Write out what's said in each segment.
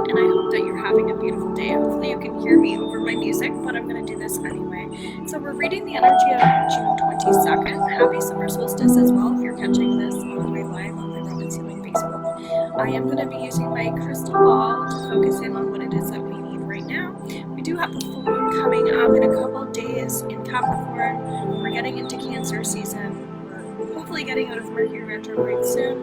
and I hope that you're having a beautiful day. Hopefully you can hear me over my music, but I'm going to do this anyway. So we're reading the energy of June 22nd. Happy summer solstice as well if you're catching this on my live on my Robin Sealing Facebook. I am going to be using my crystal ball to focus in on what it is that we need right now. We do have a full moon coming up in a couple of days in Capricorn. We're getting into Cancer season. We're hopefully getting out of Mercury retrograde soon.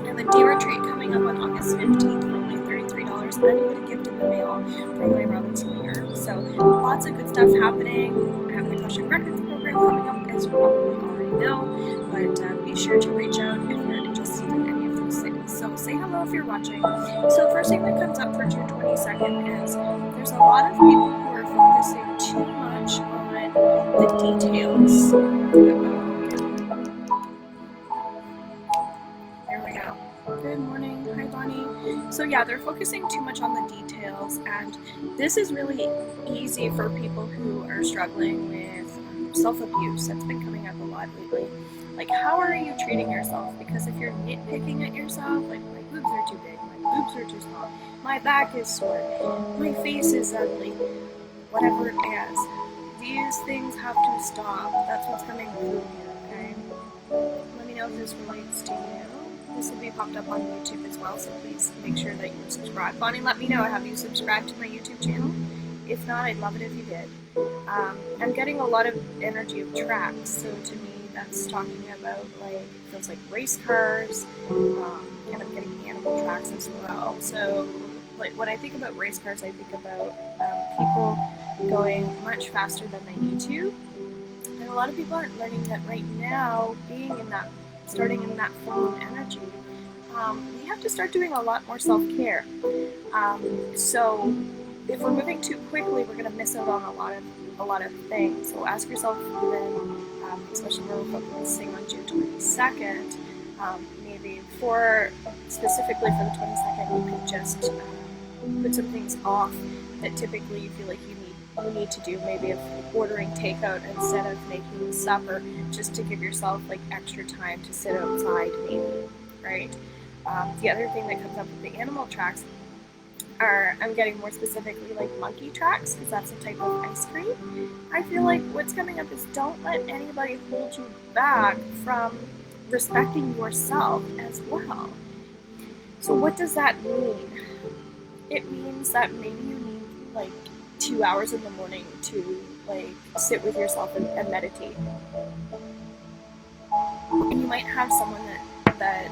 And the D retreat coming up on August 15th for only $33, and you get a gift in the mail from my Robin Sealing Herb. So lots of good stuff happening. I have my Akashic Records program coming up, as you probably already know. But be sure to reach out if you're interested in any of those things. So say hello if you're watching. So the first thing that comes up for June 22nd is there's a lot of people who are focusing too much on the details. Good morning. Hi, Bonnie. So yeah, they're focusing too much on the details, and this is really easy for people who are struggling with self-abuse. That's been coming up a lot lately. Like, how are you treating yourself? Because if you're nitpicking at yourself, like, my boobs are too big, my boobs are too small, my back is sore, my face is ugly, whatever it is, these things have to stop. That's what's coming through here, okay? Let me know if this relates to you. This will be popped up on YouTube as well, so please make sure that you're subscribed. Bonnie, let me know, have you subscribed to my YouTube channel? If not, I'd love it if you did. I'm getting a lot of energy of tracks, so to me that's talking about, like, feels like race cars, kind of getting animal tracks as well. So like, when I think about race cars, I think about people going much faster than they need to. And a lot of people aren't learning that right now, starting in that full moon energy, we have to start doing a lot more self-care. So if we're moving too quickly, we're going to miss out on a lot of things. So ask yourself then, especially when we're focusing on June 22nd, maybe specifically for the 22nd, you could just put some things off that typically you feel like you need to do, maybe of ordering takeout instead of making supper, just to give yourself like extra time to sit outside, maybe, right? The other thing that comes up with the animal tracks are, I'm getting more specifically like monkey tracks, because that's a type of ice cream. I feel like what's coming up is don't let anybody hold you back from respecting yourself as well. So what does that mean? It means that maybe you need like 2 hours in the morning to like sit with yourself and meditate. And you might have someone that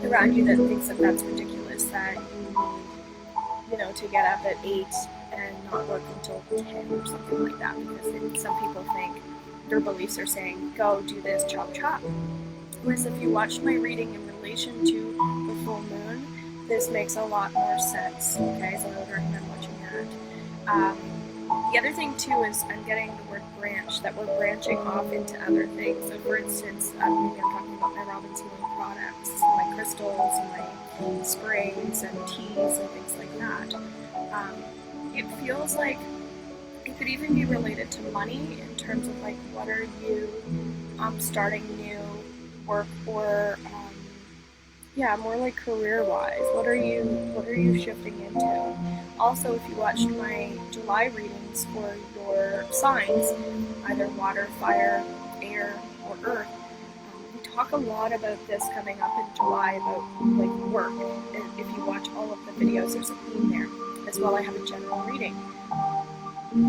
around you that thinks that that's ridiculous, that you need, to get up at 8 and not work until 10 or something like that, because some people think their beliefs are saying, go do this, chop chop. Whereas if you watched my reading in relation to the full moon, this makes a lot more sense, okay? So I would recommend watching that. The other thing too is I'm getting the word branch, that we're branching off into other things. So for instance, maybe I'm talking about my Robin Sealing products, my crystals, and my sprays and teas and things like that. It feels like it could even be related to money in terms of like, what are you starting new, or more like career-wise. What are you shifting into? Also, if you watched my July readings for your signs, either water, fire, air, or earth, we talk a lot about this coming up in July, about like work. And if you watch all of the videos, there's a theme there. As well, I have a general reading.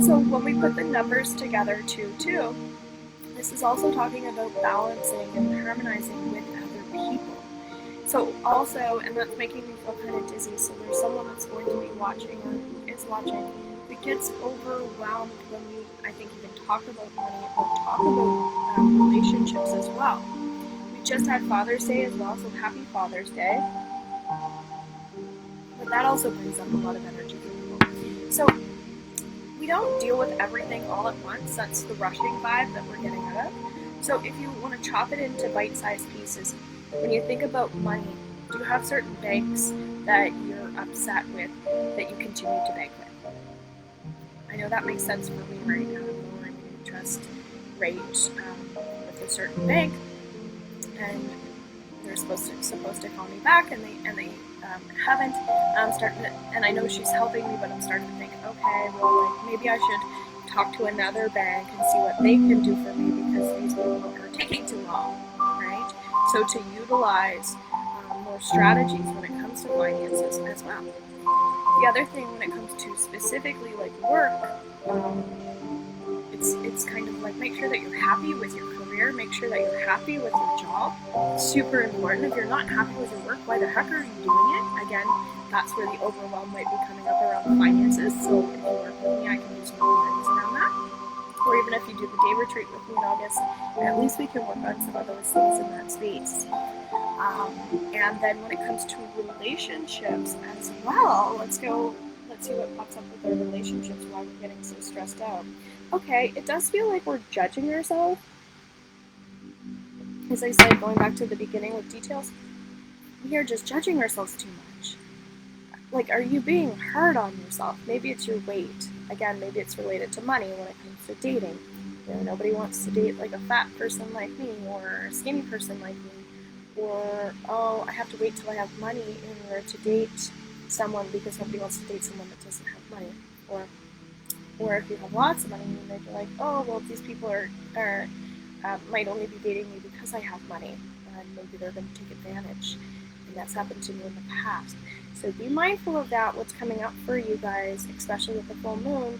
So when we put the numbers together too, this is also talking about balancing and harmonizing with other people. So also, and that's making me feel kind of dizzy, so there's someone that's going to be watching or who is watching that gets overwhelmed when we, I think, even talk about money or talk about relationships as well. We just had Father's Day as well, so happy Father's Day. But that also brings up a lot of energy for people. So we don't deal with everything all at once. That's the rushing vibe that we're getting out of. So if you want to chop it into bite-sized pieces, when you think about money, do you have certain banks that you're upset with that you continue to bank with? I know that makes sense for me right now. I'm lowering the interest rate with a certain bank, and they're supposed to call me back, and they haven't. I'm starting to, and I know she's helping me, but I'm starting to think, okay, well, like maybe I should talk to another bank and see what they can do for me because these people are taking too long, right? So to utilize more strategies when it comes to finances as well. The other thing when it comes to specifically like work, it's kind of like make sure that you're happy with your career, make sure that you're happy with your job. Super important. If you're not happy with your work, why the heck are you doing it? Again, that's where the overwhelm might be coming up around the finances. So if you work with me, I can do some awareness around that. Or even if you do the day retreat with me in August, at least we can work on some of those things in that space. And then when it comes to relationships as well, let's see what pops up with our relationships, why we're getting so stressed out. Okay, it does feel like we're judging ourselves. As I said, going back to the beginning with details, we are just judging ourselves too much. Like, are you being hard on yourself? Maybe it's your weight. Again, maybe it's related to money when it comes to dating. You know, nobody wants to date like a fat person like me or a skinny person like me. Or, oh, I have to wait till I have money in order to date someone because nobody wants to date someone that doesn't have money. Or if you have lots of money, you might be like, oh, well, these people might only be dating me because I have money, and maybe they're going to take advantage. And that's happened to me in the past. So be mindful of that, what's coming up for you guys, especially with the full moon.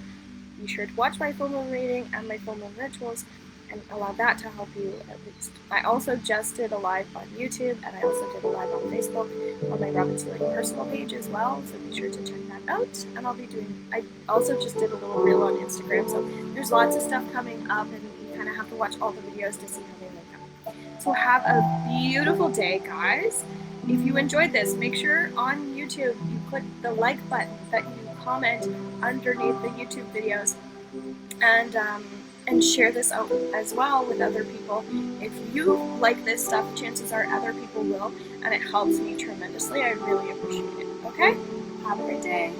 Be sure to watch my full moon reading and my full moon rituals, and allow that to help you at least. I also just did a live on YouTube, and I also did a live on Facebook on my Robin Sealing personal page as well, so be sure to check that out. And I also just did a little reel on Instagram, so there's lots of stuff coming up, and you kind of have to watch all the videos to see how they link up. So have a beautiful day, guys. If you enjoyed this, make sure on YouTube you click the like button, that you comment underneath the YouTube videos, and share this out as well with other people. If you like this stuff, chances are other people will, and it helps me tremendously. I really appreciate it. Okay? Have a great day.